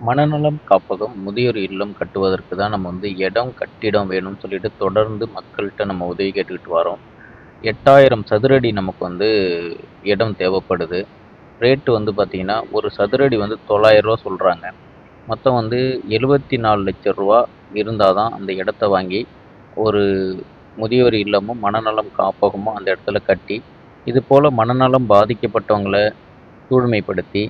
மனநலம் காப்பகம், முதியோர் இல்லம் கட்டுவதற்கு தான் நம்ம வந்து இடம், கட்டிடம் வேணும்னு சொல்லிட்டு தொடர்ந்து மக்கள்ட்ட நம்ம உதவி கேட்டுக்கிட்டு வரோம். 8000 சதுரடி நமக்கு வந்து இடம் தேவைப்படுது. ரேட்டு வந்து பார்த்தீங்கன்னா, ஒரு சதுரடி வந்து ரூ. 900 சொல்றாங்க. மொத்தம் வந்து ரூ. 74,00,000 இருந்தா தான் அந்த இடத்த வாங்கி, ஒரு முதியோர் இல்லமும், மனநலம் காப்பகமும் அந்த இடத்துல கட்டி, இதுபோல மனநலம் பாதிக்கப்பட்டவங்கள தூய்மைப்படுத்தி,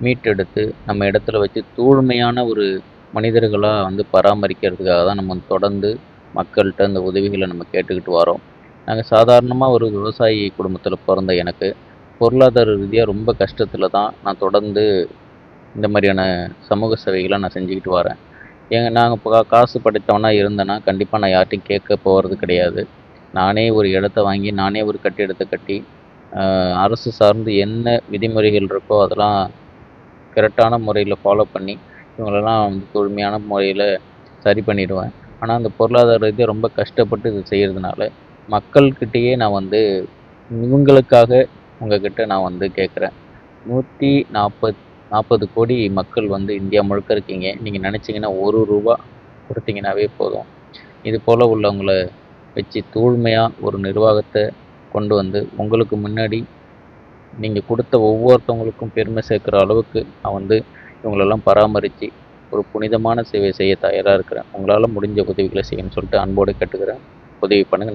மீட்டெடுத்து, நம்ம இடத்துல வச்சு தூய்மையான ஒரு மனிதர்களா வந்து பராமரிக்கிறதுக்காக தான் நம்ம வந்து தொடர்ந்து மக்கள்ட்ட இந்த உதவிகள நம்ம கேட்டுக்கிட்டு வரோம். நாங்க சாதாரணமா ஒரு விவசாயி குடும்பத்தில பொறந்த எனக்கு, பொருளாதார ரீதியா ரொம்ப கஷ்டத்தில தான் நான் தொடர்ந்து இந்த மாரியான சமூக சேவைகள நான் செஞ்சுக்கிட்டு வரேன். நாங்க இப்போ காசு படைத்தவனா இருந்தேன்னா, கண்டிப்பா நான் யார்ட்டயும் கேட்க போறது கிடையாது. நானே ஒரு இடத்த வாங்கி, நானே ஒரு கட்டிடத்த கட்டி, அரசு சார்ந்து என்ன விதிமுறைகள் இருக்கோ அதெல்லாம் கரெக்டான முறையில ஃபாலோ பண்ணி, இவங்களெல்லாம் வந்து தூய்மையான முறையில சரி பண்ணிடுவேன். ஆனா, அந்த பொருளாதார ரீதியா ரொம்ப கஷ்டப்பட்டு இத செய்றதுனால, மக்கள்கிட்டயே நான் வந்து இவங்களுக்காக உங்ககிட்ட நான் வந்து கேட்குறேன். 140 கோடி மக்கள் வந்து இந்தியா முழுக்க இருக்கீங்க. நீங்க நினைச்சீங்கன்னா ரூ. 1 குடுத்தீங்கன்னாவே போதும். இது போல உள்ளவங்கள வச்சு தூய்மையா ஒரு நிர்வாகத்த கொண்டு வந்து, உங்களுக்கு முன்னாடி நீங்க குடுத்த ஒவ்வொருத்தவங்களுக்கும் பெருமை சேர்க்கிற அளவுக்கு நான் வந்து இவங்களெல்லாம் பராமரிச்சு, ஒரு புனிதமான சேவை செய்ய தயாரா இருக்கிறேன். உங்களால முடிஞ்ச உதவிகள செய்யுங்கன்னு சொல்லிட்டு அன்போடு கேட்டுக்கிறேன். உதவி பண்ணுங்க.